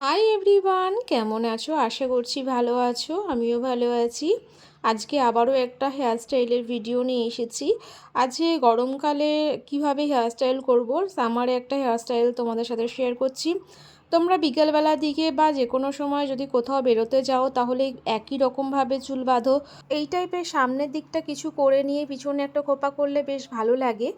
Hi everyone, কেমন আছো? আশা করছি ভালো আছো। আমিও ভালো আছি। আজকে আবারও একটা হেয়ার স্টাইলের ভিডিও নিয়ে এসেছি। আজকে গরমকালে কিভাবে হেয়ার স্টাইল করব, সামারে একটা হেয়ার স্টাইল তোমাদের সাথে শেয়ার করছি। তোমরা বিকেলবেলার দিকে বা যে কোনো সময় যদি কোথাও বেরোতে যাও তাহলে একই রকমভাবে চুল বাঁধো। এই টাইপের সামনের দিকটা কিছু করে নিয়ে পিছনে একটা খোপা করলে বেশ ভালো লাগে,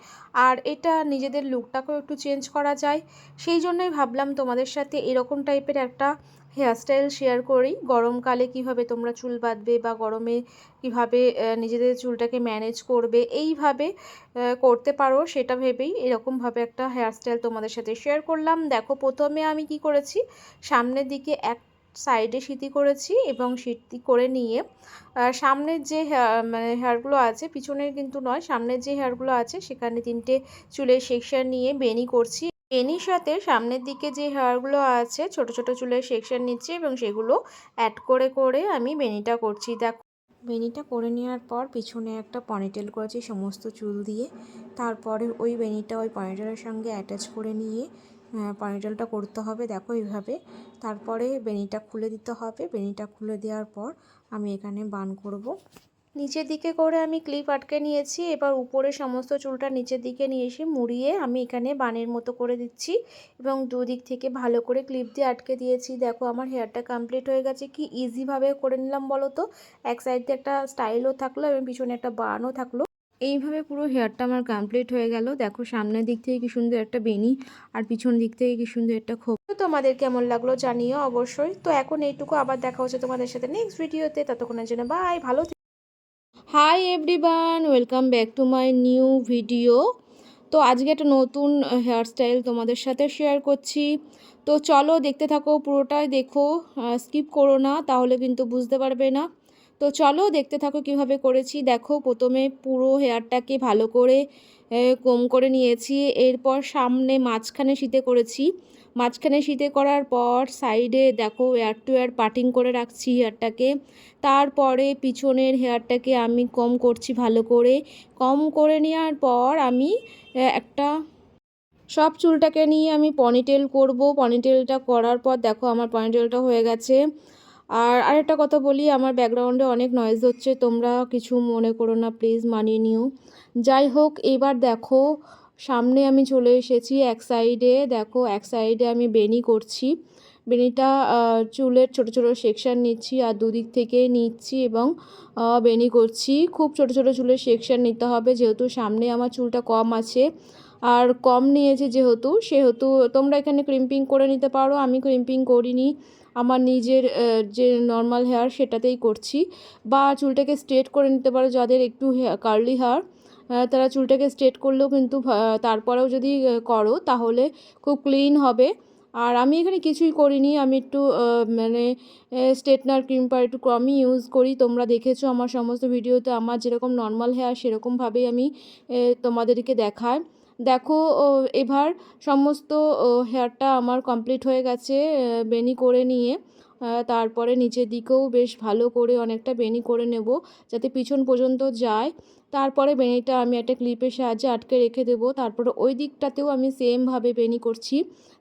আর এটা নিজেদের লুকটাকেও একটু চেঞ্জ করা যায়। সেই জন্যই ভাবলাম তোমাদের সাথে এরকম টাইপের একটা হেয়ারস্টাইল শেয়ার করি। গরমকালে কিভাবে তোমরা চুল বাঁধবে বা গরমে কিভাবে নিজেদের চুলটাকে ম্যানেজ করবে, এইভাবে করতে পারো সেটা ভেবেই এরকমভাবে একটা হেয়ারস্টাইল তোমাদের সাথে শেয়ার করলাম। দেখো, প্রথমে আমি কি করেছি, সামনের দিকে এক সাইডে সিঁথি করেছি এবং সিঁথি করে নিয়ে সামনের যে হেয়ারগুলো আছে, পিছনের কিন্তু নয়, সামনের যে হেয়ারগুলো আছে সেখানে তিনটে চুলের সেকশন নিয়ে বেনি করছি। বেনির সাথে সামনের দিকে যে হেয়ারগুলো আছে ছোট ছোট চুলের সেকশন নিচ্ছি এবং সেগুলো অ্যাড করে করে আমি বেনিটা করছি। দেখো, বেনিটা করে নেওয়ার পর পিছনে একটা পনিটেল করেছি সমস্ত চুল দিয়ে। তারপরে ওই বেনিটা ওই পনিটেলের সঙ্গে অ্যাটাচ করে নিয়ে পনিটেলটা করতে হবে। দেখো এইভাবে। তারপরে বেনিটা খুলে দিতে হবে। বেনিটা খুলে দেওয়ার পর আমি এখানে বান করব। নিচের দিকে করে আমি ক্লিপ আটকে নিয়েছি। এবার উপরে সমস্ত চুলটা নিচের দিকে নিয়ে এসে মুড়িয়ে আমি এখানে বানের মতো করে দিচ্ছি এবং দুদিক থেকে ভালো করে ক্লিপ দিয়ে আটকে দিয়েছি। দেখো, আমার হেয়ারটা কমপ্লিট হয়ে গেছে। কি ইজিভাবে করে নিলাম বলো তো। এক সাইড দিয়ে একটা স্টাইলও থাকলো এবং পিছনে একটা বানও থাকলো। এইভাবে পুরো হেয়ারটা আমার কমপ্লিট হয়ে গেল। দেখো, সামনের দিক থেকে কি সুন্দর একটা বেনি আর পিছন দিক থেকে কি সুন্দর একটা খোপ। তো তোমাদের কেমন লাগলো জানিও অবশ্যই। তো এখন এইটুকু, আবার দেখা হচ্ছে তোমাদের সাথে নেক্সট ভিডিওতে। ততক্ষণের জন্য বাই, ভালো। Hi everyone, welcome back to my new video. তো আজকে একটা নতুন হেয়ার স্টাইল তোমাদের সাথে শেয়ার করছি। তো চলো দেখতে থাকো, পুরোটাই দেখো, স্কিপ করো না, তাহলে কিন্তু বুঝতে পারবে না। তো চলো দেখতে থাকো কিভাবে করেছি। দেখো, প্রথমে পুরো হেয়ারটাকে ভালো করে কোম করে নিয়েছি। এরপর সামনে মাঝখানে সিঁথে করেছি। মাঝখানে সিঁথে করার পর সাইডে দেখো এয়ার টু এয়ার পার্টিং করে রাখছি হেয়ারটাকে। তারপরে পিছনের হেয়ারটাকে আমি কম করছি ভালো করে। কম করে নেওয়ার পর আমি একটা সব চুলটাকে নিয়ে আমি পনিটেল করব। পনিটেলটা করার পর দেখো আমার পনিটেলটা হয়ে গেছে। আর আরেকটা কথা বলি, আমার ব্যাকগ্রাউন্ডে অনেক নয়েজ হচ্ছে, তোমরা কিছু মনে করো না প্লিজ, মানিয়ে নিও। যাই হোক, এবার দেখো সামনে আমি চলে এসেছি। এক সাইডে দেখো, এক সাইডে আমি বেনি করছি। বেনিটা চুলের ছোট ছোট সেকশন নিচ্ছি আর দুদিক থেকে নিচ্ছি এবং বেনি করছি। খুব ছোট ছোট চুলের সেকশন নিতে হবে, যেহেতু সামনে আমার চুলটা কম আছে আর কম নিয়েছে যেহেতু, সেহেতু তোমরা এখানে ক্রিম্পিং করে নিতে পারো। আমি ক্রিম্পিং করিনি, আমার নিজের যে নর্মাল হেয়ার সেটাতেই করছি। বা চুলটাকে স্ট্রেট করে নিতে পারো, যাদের একটু কার্লি হেয়ার তারা চুলটাকে স্ট্রেট করলেও কিন্তু তারপরেও যদি করো তাহলে খুব ক্লিন হবে। আর আমি এখানে কিছুই করিনি, আমি একটু মানে স্ট্রেটনার ক্রিম্পার একটু কমই ইউজ করি। তোমরা দেখেছো আমার সমস্ত ভিডিওতে আমার যেরকম নর্মাল হেয়ার সেরকমভাবেই আমি তোমাদেরকে দেখাই। দেখো, এবার সমস্ত হেয়ারটা আমার কমপ্লিট হয়ে গেছে বেনি করে নিয়ে। তারপরে নিচের দিকেও বেশ ভালো করে অনেকটা বেনি করে নেব যাতে পিছন পর্যন্ত যায়। তারপরে বেনিটা আমি একটা ক্লিপের সাহায্যে আটকে রেখে দেবো। তারপরে ওই দিকটাতেও আমি সেমভাবে বেনি করছি।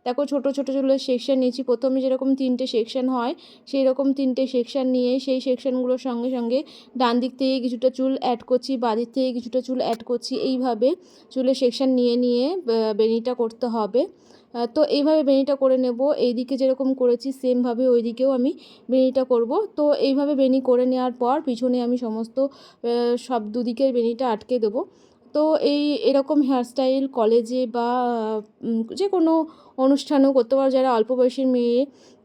দেখো, ছোট ছোট চুলের সেকশন নিয়েছি। প্রথমে যেরকম তিনটে সেকশন হয় সেই রকম তিনটে সেকশন নিয়ে সেই সেকশনগুলোর সঙ্গে সঙ্গে ডান দিক থেকে কিছুটা চুল অ্যাড করছি, বাঁ দিক থেকে কিছুটা চুল অ্যাড করছি। এইভাবে চুলের সেকশন নিয়ে নিয়ে বেনিটা করতে হবে। তো এইভাবে বেনিটা করে নেব। এইদিকে যেরকম করেছি সেমভাবে ওই দিকেও আমি বেনিটা করব। তো এইভাবে বেনি করে নেওয়ার পর পিছনে আমি সমস্ত সব দুদিকের বেনিটা আটকে দেবো। তো এরকম হেয়ারস্টাইল কলেজে বা যে কোনো অনুষ্ঠানেও করতে পারো। যারা অল্প বয়সী মেয়ে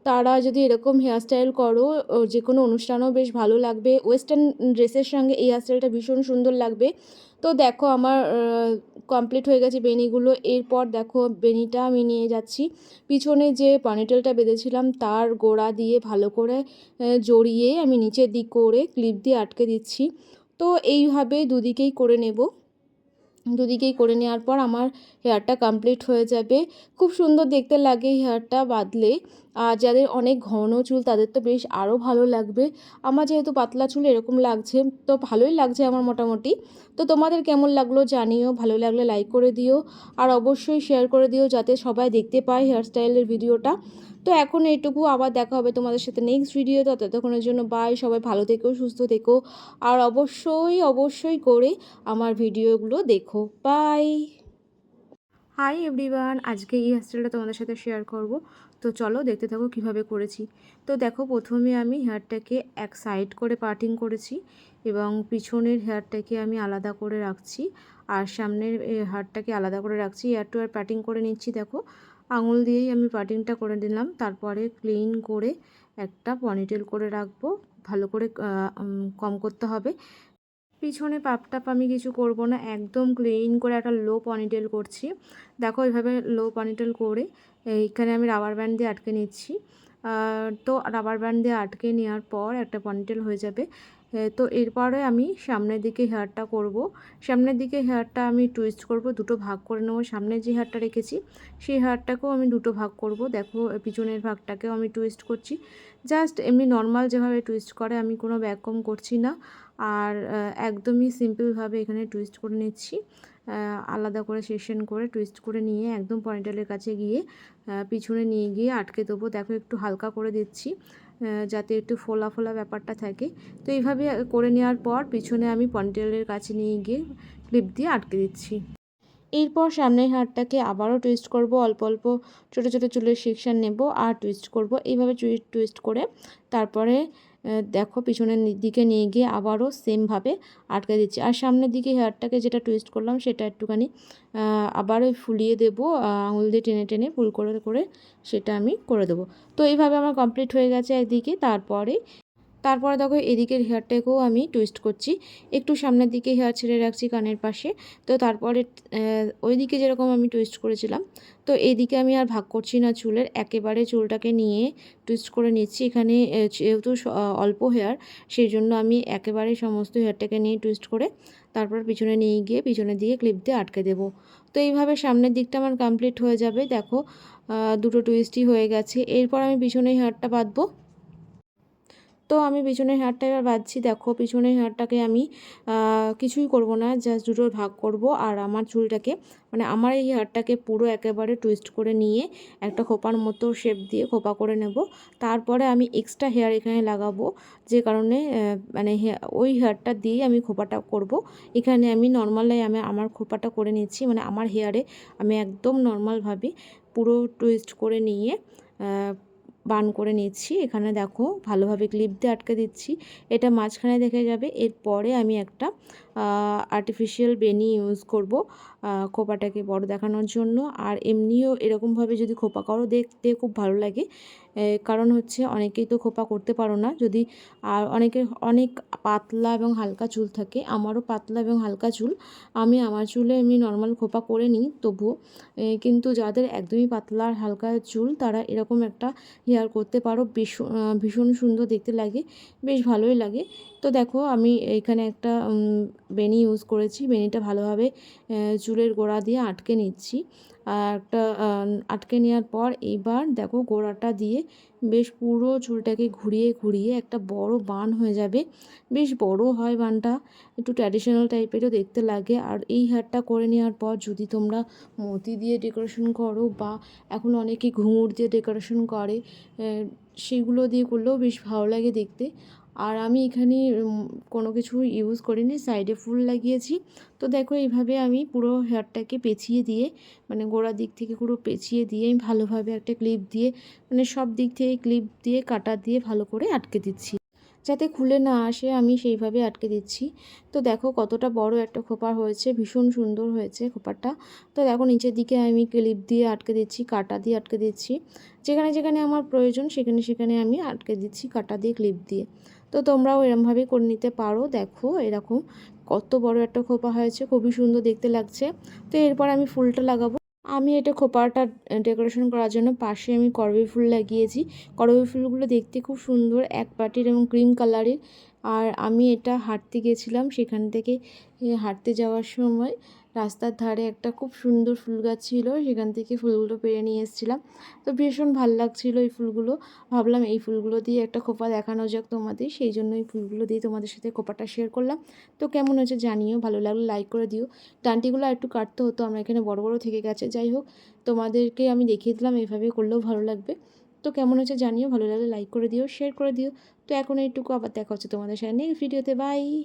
তারা যদি এরকম হেয়ারস্টাইল করো, যে কোনো অনুষ্ঠানেও বেশ ভালো লাগবে। ওয়েস্টার্ন ড্রেসের সঙ্গে এই হেয়ারস্টাইলটা ভীষণ সুন্দর লাগবে। তো দেখো আমার কমপ্লিট হয়ে গেছে বেনিগুলো। এরপর দেখো বেনিটা আমি নিয়ে যাচ্ছি পিছনে যে পনিটেলটা বেঁধেছিলাম তার গোড়া দিয়ে ভালো করে জড়িয়ে আমি নিচের দিক করে ক্লিপ দিয়ে আটকে দিচ্ছি। তো এইভাবে দুদিকেই করে নেব। দুদিকেই করে নেওয়ার পর আমার হেয়ারটা কমপ্লিট হয়ে যাবে। খুব সুন্দর দেখতে লাগে হেয়ারটা বাঁধলে। আর যাদের অনেক ঘন চুল তাদের তো বেশ আরও ভালো লাগবে। আমার যেহেতু পাতলা চুল এরকম লাগছে, তো ভালোই লাগছে আমার মোটামুটি। তো তোমাদের কেমন লাগলো জানিও, ভালো লাগলে লাইক করে দিও আর অবশ্যই শেয়ার করে দিও যাতে সবাই দেখতে পায় হেয়ারস্টাইলের ভিডিওটা। তো এখন এইটুকু, আবার দেখা হবে তোমাদের সাথে নেক্সট ভিডিও। ততক্ষণের জন্য বাই, সবাই ভালো থেকো, সুস্থ থেকো, আর অবশ্যই করে আমার ভিডিওগুলো দেখো। বাই। হাই এভরিওয়ান, আজকে এই হেয়ারস্টাইলটা তোমাদের সাথে শেয়ার করব। তো চলো দেখতে থাকো কিভাবে করেছি। তো দেখো, প্রথমে আমি হেয়ারটাকে এক সাইড করে পার্টিং করেছি এবং পিছনের হেয়ারটাকে আমি আলাদা করে রাখছি, আর সামনের হেয়ারটাকে আলাদা করে রাখছি। হেয়ার টু হেয়ার পার্টিং করে নিচ্ছি। দেখো, আঙুল দিয়েই আমি পার্টিংটা করে নিলাম। তারপরে ক্লিন করে একটা পনিটেল করে রাখবো। ভালো করে কম করতে হবে। পিছনে পাপ আমি কিছু করব না, একদম ক্লিন করে একটা লো পনিটেল করছি। দেখো, এইভাবে লো পনিটেল করে এইখানে আমি রাবার ব্যান্ড দিয়ে আটকে নিচ্ছি। তো রাবার ব্যান্ড দিয়ে আটকে নেওয়ার পর একটা পনিটেল হয়ে যাবে। তো এরপরে আমি সামনের দিকে হেয়ারটা করব। সামনের দিকে হেয়ারটা আমি টুইস্ট করব, দুটো ভাগ করে নেবো। সামনে যে হেয়ারটা রেখেছি সেই হেয়ারটাকেও আমি দুটো ভাগ করব। দেখো, পিছনের ভাগটাকেও আমি টুইস্ট করছি, জাস্ট এমনি নর্মাল যেভাবে টুইস্ট করে, আমি কোনো ব্যাককম করছি না। আর একদমই সিম্পলভাবে এখানে টুইস্ট করে নিচ্ছি। আলাদা করে সেকশন করে টুইস্ট করে নিয়ে একদম পয়েন্টেলের কাছে গিয়ে পিছনে নিয়ে গিয়ে আটকে দেবো। দেখো, একটু হালকা করে দিচ্ছি যাতে একটু ফোলা ফোলা ব্যাপারটা থাকে। তো এইভাবে করে নেওয়ার পর পিছনে আমি পয়েন্টেলের কাছে নিয়ে গিয়ে ক্লিপ দিয়ে আটকে দিচ্ছি। এরপর সামনের হাতটাকে আবারও টুইস্ট করব, অল্প অল্প ছোটো ছোটো চুলের সেকশান নেব আর টুইস্ট করব। এইভাবে টুইস্ট করে তারপরে দেখো পিছনের দিকে নিয়ে গিয়ে আবারও সেমভাবে আটকে দিচ্ছি। আর সামনের দিকে হেয়ারটাকে যেটা টুইস্ট করলাম সেটা একটুখানি আবারও ফুলিয়ে দেবো, আঙুল দিয়ে টেনে টেনে ফুল করে করে সেটা আমি করে দেবো। তো এইভাবে আমার কমপ্লিট হয়ে গেছে একদিকে। তারপরে দেখো, এদিকের হেয়ারটাকেও আমি টুইস্ট করছি, একটু সামনের দিকে হেয়ার ছেড়ে রাখছি কানের পাশে। তো তারপরে ওই দিকে যেরকম আমি টুইস্ট করেছিলাম, তো এইদিকে আমি আর ভাগ করছি না চুলের, একেবারে চুলটাকে নিয়ে টুইস্ট করে নিচ্ছি। এখানে যেহেতু অল্প হেয়ার, সেই জন্য আমি একেবারে সমস্ত হেয়ারটাকে নিয়ে টুইস্ট করে তারপর পিছনে নিয়ে গিয়ে পিছনের দিকে ক্লিপ দিয়ে আটকে দেবো। তো এইভাবে সামনের দিকটা আমার কমপ্লিট হয়ে যাবে। দেখো, দুটো টুইস্টই হয়ে গেছে। এরপর আমি পিছনে হেয়ারটা বাঁধবো। তো আমি পিছনের হেয়ারটা এবার বাঁধছি। দেখো, পিছনের হেয়ারটাকে আমি কিছুই করব না, জাস্ট দুটো ভাগ করব। আর আমার চুলটাকে, মানে আমার এই হেয়ারটাকে পুরো একেবারে টুইস্ট করে নিয়ে একটা খোপার মতো শেপ দিয়ে খোপা করে নেব। তারপরে আমি এক্সট্রা হেয়ার এখানে লাগাবো, যে কারণে মানে ওই হেয়ারটা দিয়ে আমি খোপাটা করব। এখানে আমি নর্মালে আমার খোপাটা করে নিচ্ছি, মানে আমার হেয়ারে আমি একদম নর্মালভাবে পুরো টুইস্ট করে নিয়ে বান করে নিচ্ছি। এখানে দেখো, ভালোভাবে ক্লিপ দিয়ে আটকে দিচ্ছি, এটা মাঝখানে দেখে যাবে। এরপরে আমি একটা আর্টিফিশিয়াল বেনি ইউজ করব খোপাটাকে বড় দেখানোর জন্য। আর এমনিও এরকমভাবে যদি খোপা করো দেখতে খুব ভালো লাগে, কারণ হচ্ছে অনেকেই তো খোপা করতে পারো না যদি, আর অনেকের অনেক পাতলা এবং হালকা চুল থাকে। আমারও পাতলা এবং হালকা চুল, আমার চুলে এমনি নর্মাল খোপা করে নিই তবুও। কিন্তু যাদের একদমই পাতলা আর হালকা চুল, তারা এরকম একটা হেয়ার করতে পারো, ভীষণ সুন্দর দেখতে লাগে, বেশ ভালোই লাগে। তো দেখো, আমি এখানে একটা বেনি ইউজ করেছি, বেনিটা ভালোভাবে চুলের গোড়া দিয়ে আটকে নিচ্ছি। আর একটা আটকে নেওয়ার পর এবার দেখো, গোড়াটা দিয়ে বেশ পুরো চুলটাকে ঘুরিয়ে ঘুরিয়ে একটা বড় বান হয়ে যাবে। বেশ বড় হয় বানটা, একটু ট্র্যাডিশনাল টাইপেরও দেখতে লাগে। আর এই হেয়ারটা করে নেওয়ার পর যদি তোমরা মতি দিয়ে ডেকোরেশন করো, বা এখন অনেকে ঘুঙুর দিয়ে ডেকোরেশন করে, সেগুলো দিয়ে করলেও বেশ ভালো লাগে দেখতে। আর আমি এখানে কোনো কিছু ইউজ করিনি, সাইডে ফুল লাগিয়েছি। তো দেখো, এইভাবে আমি পুরো হেয়ারটাকে পেঁচিয়ে দিয়ে, মানে গোড়ার দিক থেকে পুরো পেঁচিয়ে দিয়ে আমি ভালোভাবে একটা ক্লিপ দিয়ে, মানে সব দিক থেকে ক্লিপ দিয়ে কাটা দিয়ে ভালো করে আটকে দিচ্ছি, যাতে খুলে না আসে, আমি সেইভাবে আটকে দিচ্ছি। তো দেখো, কতটা বড় একটা খোপা হয়েছে, ভীষণ সুন্দর হয়েছে খোপাটা। তো দেখো, নিচের দিকে আমি ক্লিপ দিয়ে আটকে দিচ্ছি, কাটা দিয়ে আটকে দিচ্ছি, যেখানে যেখানে আমার প্রয়োজন সেখানে সেখানে আমি আটকে দিচ্ছি কাটা দিয়ে, ক্লিপ দিয়ে। তো তোমরাও এরমভাবেই করে নিতে পারো। দেখো, এরকম কত বড় একটা খোপা হয়েছে, খুবই সুন্দর দেখতে লাগছে। তো এরপর আমি ফুলটা লাগাবো। আমি এটা খোপাটা ডেকোরেশন করার জন্য পাশে আমি করবী ফুল লাগিয়েছি। করবী ফুলগুলো দেখতে খুব সুন্দর, এক পাটির এবং ক্রিম কালারের। আর আমি এটা হাঁটতে গেছিলাম, সেখান থেকে হাঁটতে যাওয়ার সময় রাস্তার ধারে একটা খুব সুন্দর ফুল গাছ ছিল, সেখান থেকে ফুলগুলো পেড়ে নিয়ে এসেছিলাম। তো ভীষণ ভালো লাগছিলো এই ফুলগুলো। ভাবলাম এই ফুলগুলো দিয়ে একটা খোপা দেখানো যাক তোমাদের, সেই জন্য এই ফুলগুলো দিয়ে তোমাদের সাথে খোপাটা শেয়ার করলাম। তো কেমন হয়েছে জানিও, ভালো লাগলে লাইক করে দিও। ডান্টিগুলো একটু কাটতে হতো, আমরা এখানে বড় বড় থেকে গেছে। যাই হোক, তোমাদেরকে আমি দেখিয়ে দিলাম, এইভাবে করলেও ভালো লাগবে। তো কেমন হয়েছে জানিও, ভালো লাগলে লাইক করে দিও, শেয়ার করে দিও। তো এখন এইটুকু, আবার দেখা হচ্ছে তোমাদের সাথে নেক্সট ভিডিওতে। বাই।